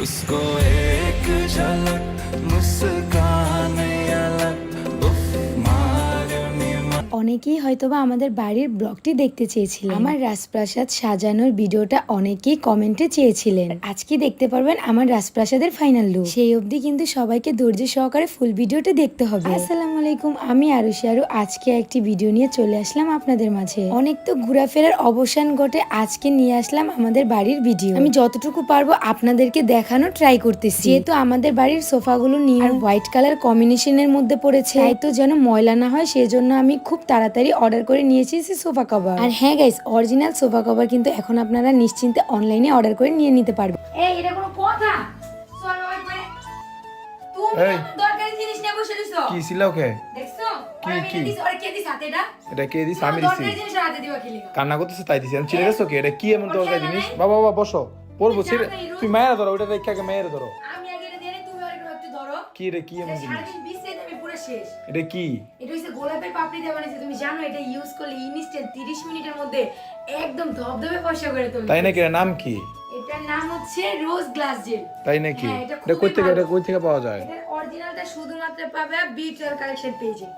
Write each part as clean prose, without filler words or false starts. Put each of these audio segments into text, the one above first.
उसको एक झलक मुस्कान अलग उफ मालूम অনেকেই হয়তোবা আমাদের বাড়ির ব্লগটি দেখতে চেয়েছিলেন। আমার রাজপ্রাসাদ সাজানোর ভিডিওটা অনেকেই কমেন্টে চেয়েছিলেন। আজকে দেখতে পারবেন আমার রাজপ্রাসাদের ফাইনাল লুক। সেই অবধি কিন্তু সবাইকে ধৈর্য সহকারে ফুল ভিডিওটা দেখতে হবে। আসসালামু আলাইকুম, আমি আরুষি আরু। আজকে একটি ভিডিও নিয়ে চলে আসলাম আপনাদের মাঝে। অনেক তো ঘোরাফেরার অবসান ঘটে, আজকে নিয়ে আসলাম আমাদের বাড়ির ভিডিও। আমি যতটুকু পারবো আপনাদেরকে দেখানো ট্রাই করতেছি। যেহেতু আমাদের বাড়ির সোফাগুলো নিউ আর হোয়াইট কালার কম্বিনেশনের মধ্যে পড়েছে, তাই তো যেন ময়লা না হয় সেজন্য আমি খুব তাড়াতাড়ি অর্ডার করে নিয়েছি সোফা কভার। আর হ্যাঁ গাইস, অরিজিনাল সোফা কভার কিন্তু এখন আপনারা নিশ্চিন্তে অনলাইনে অর্ডার করে নিয়ে নিতে পারবেন। এই এটা কোনো কথা? চল বাবা করে তুমি এই। দরকারি জিনিস নিয়ে বসে রইছো। কি ছিল ওকে? দেখছো? কি, ওরা কি? মেরে দিছে, ওরা কে দিছে হাতে এটা? এটা কে দিস? তুমি আমি দিছি। দরকারি জিনিস হাতে দিবা খেলি। কান্না করতেছে তাই দিছি। আমি চিনে গেছো কি? এটা কি এমন ওর দরকারি খেলা জিনিস? নাই? বাবা বাবা বসো। পড়বো ছেড়ে। জানো না এই রোজ? তুই মায়ের ধরো, ওইটা রেখে আগে মায়ের ধরো। আমি আগে এটা দিয়ে তুমি আর একটু ধরো। কি রে, কি এমন জিনিস? সারাদিন বিছাই আমি পুরো শেষ। এটা কি? এটা হইছে গোলাপের পাপড়ি দিয়ে বানাইছে। তুমি জানো এটা ইউজ করলে ইনস্ট্যান্ট 30 মিনিটের মধ্যে একদম ধবধবে ফর্সা করে তোলে। তাই নাকি? এর নাম কি? এটার নাম হচ্ছে রোজ গ্লাস জেল। তাই নাকি? হ্যাঁ, এটা এটা খুবই ভালো। কই থেকে পাওয়া যায়? এটার অরিজিনালটা শুধুমাত্র পাবে বিটল কালেকশন পেজে।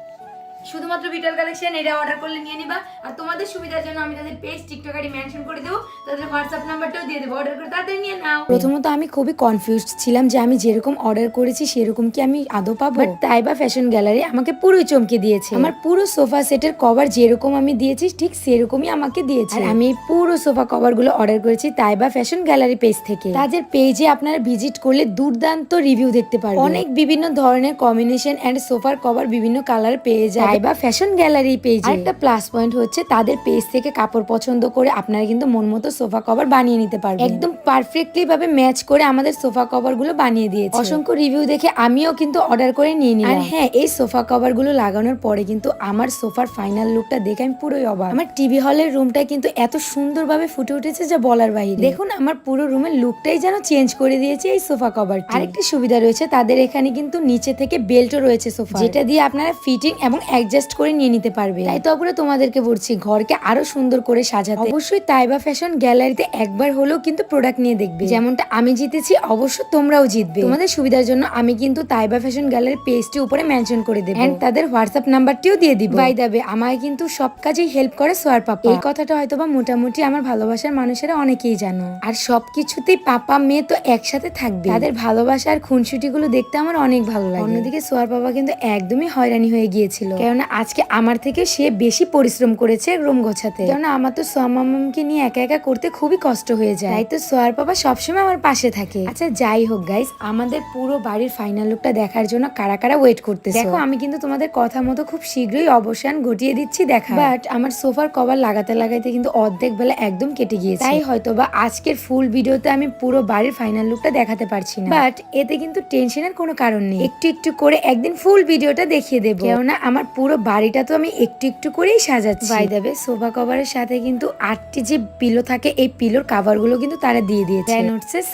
শুধুমাত্র বিটল কালেকশন এটা অর্ডার করলে নিয়ে নিবা। আর তোমাদের সুবিধার জন্য আমি তাদের পেজ টিকটক আইডি মেনশন করে দেবো, তাদের হোয়াটসঅ্যাপ নাম্বারটাও দিয়ে দেবো। অর্ডার করে তাড়াতাড়ি নিয়ে নাও। প্রথমত আমি খুবই কনফিউজড ছিলাম যে আমি যেরকম অর্ডার করেছি সেরকম কি আমি আদৌ পাবো। বাট তাইবা ফ্যাশন গ্যালারি আমাকে পুরোই চমকে দিয়েছে। আমার পুরো সোফা সেটের কভার যেরকম আমি দিয়েছি ঠিক সেরকমই আমাকে দিয়েছে। আর আমি এই পুরো সোফা কভার গুলো অর্ডার করেছি তাইবা ফ্যাশন গ্যালারি পেজ থেকে। তাদের পেজে আপনারা ভিজিট করলে দুর্দান্ত রিভিউ দেখতে পারবেন। অনেক বিভিন্ন ধরনের কম্বিনেশন এন্ড সোফার কভার বিভিন্ন কালার পেয়ে যায় তাইবা ফ্যাশন গ্যালারি পেজে। একটা প্লাস পয়েন্ট হচ্ছে তাদের পেজ থেকে কাপড় পছন্দ করে আপনারা কিন্তু মন মতো সোফা কভার বানিয়ে নিতে পারবেন। একদম পারফেক্টলি ভাবে ম্যাচ করে আমাদের সোফা কভার গুলো বানিয়ে দিয়েছে। অসংখ্য রিভিউ দেখে আমিও কিন্তু অর্ডার করে নিয়ে নিলাম। আর হ্যাঁ, এই সোফা কভার গুলো লাগানোর পরে কিন্তু আমার সোফার ফাইনাল লুকটা দেখে আমি পুরোই অবাক। আমার টিভি হলের রুমটা কিন্তু এত সুন্দরভাবে ফুটে উঠেছে যা বলার বাইরে। দেখুন আমার পুরো রুমের লুকটাই যেন চেঞ্জ করে দিয়েছে এই সোফা কভারটি। আরেকটা সুবিধা রয়েছে তাদের এখানে কিন্তু নিচে থেকে বেল্টও রয়েছে সোফা, যেটা দিয়ে আপনারা ফিটিং এবং অ্যাডজাস্ট করে নিয়ে নিতে পারবে। তাই তো আপুরা তোমাদেরকে বলছি ঘরকে আরো সুন্দর করে সাজাতে অবশ্যই তাইবা ফ্যাশন গ্যালারিতে একবার হলেও কিন্তু প্রোডাক্ট নিয়ে দেখবে। যেমনটা আমি জিতেছি অবশ্য তোমরাও জিতবে। তোমাদের সুবিধার জন্য আমি কিন্তু তাইবা ফ্যাশন গ্যালারির পেজটি উপরে মেনশন করে দেব এন্ড তাদের হোয়াটসঅ্যাপ নাম্বারটিও দিয়ে দিব। বাই দ্য ওয়ে আমায় কিন্তু সব কাজেই হেল্প করে সোয়ার পাপা। এই কথাটা হয়তোবা মোটামুটি আমার ভালোবাসার মানুষেরা অনেকেই জানো। আর সবকিছুতেই পাপা মেয়ে তো একসাথে থাকবে। তাদের ভালোবাসা আর খুনসুটি গুলো দেখতে আমার অনেক ভালো লাগে। অন্যদিকে সোয়ার পাপা কিন্তু একদমই হয়রানি হয়ে গিয়েছিল, কেননা আজকে আমার থেকে সে বেশি পরিশ্রম করেছে রুম গোছাতে। কেননা আমার তো সোয়া মামাকে নিয়ে একা একা করতে খুবই কষ্ট হয়ে যায়। তাই তো সোয়ার পাপা সবসময় আমার পাশে থাকে। আচ্ছা যাই হোক গাইস, আমাদের পুরো বাড়ির ফাইনাল লুকটা দেখার জন্য কারা কারা ওয়েট করতেছে দেখো। আমি কিন্তু তোমাদের কথা মতো খুব শীঘ্রই অবসান ঘটিয়ে দিচ্ছি দেখা। বাট আমার সোফার কভার লাগাতে লাগাইতে কিন্তু অর্ধেক বেলা একদম কেটে গিয়েছে, তাই হয়তোবা আজকের ফুল ভিডিওতে আমি পুরো বাড়ির ফাইনাল লুকটা দেখাতে পারছি না। বাট এতে কিন্তু টেনশনের কোনো কারণ নেই, একটু একটু করে একদিন ফুল ভিডিওটা দেখিয়ে দেবো। কেননা আমার পুরো বাড়িটা তো আমি একটু একটু করেই সাজাচ্ছি। বাই দ্য ওয়ে সোফা কভারের সাথে কিন্তু 8টি যে পিলো থাকে এই পিলোর কাভার গুলো কিন্তু তারা দিয়ে দিয়েছে।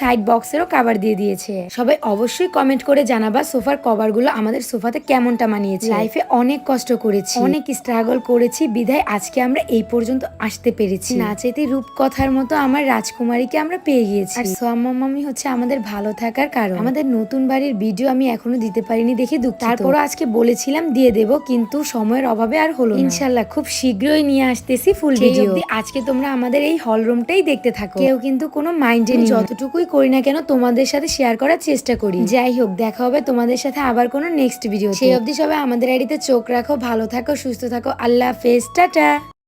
সাইড বক্সেরও কাভার দিয়ে দিয়েছে। সবাই অবশ্যই কমেন্ট করে জানাবা সোফার কভার গুলো আমাদের সোফাতে কেমনটা মানিয়েছে। লাইফে অনেক কষ্ট করেছি, অনেক স্ট্রাগল করেছি, বিধায় আজকে আমরা এই পর্যন্ত আসতে পেরেছি। না চাইতে রূপকথার মতো আমার রাজকুমারীকে আমরা পেয়ে গিয়েছি। আর সোয়াম্মা মামি হচ্ছে আমাদের ভালো থাকার কারণ। আমাদের নতুন বাড়ির ভিডিও আমি এখনো দিতে পারিনি দেখে দুঃখিত। তারপরও আজকে বলেছিলাম দিয়ে দেব, কিন্তু সময়ের অভাবে আর হলো না। ইনশাআল্লাহ খুব শীঘ্রই নিয়ে আসতেছি ফুল ভিডিও। আজকে তোমরা আমাদের এই হল রুমটাই দেখতে থাকো, কেউ কিন্তু কোনো মাইন্ডে নিও। যতটুকুই করি না কেন তোমাদের সাথে শেয়ার করার চেষ্টা করি। যাই হোক, দেখা হবে তোমাদের সাথে আবার কোনো নেক্সট ভিডিও। সেই অবধি সবাই আমাদের আইডিতে চোখ রাখো, ভালো থাকো, সুস্থ থাকো। আল্লাহ হাফেজ, টাটা।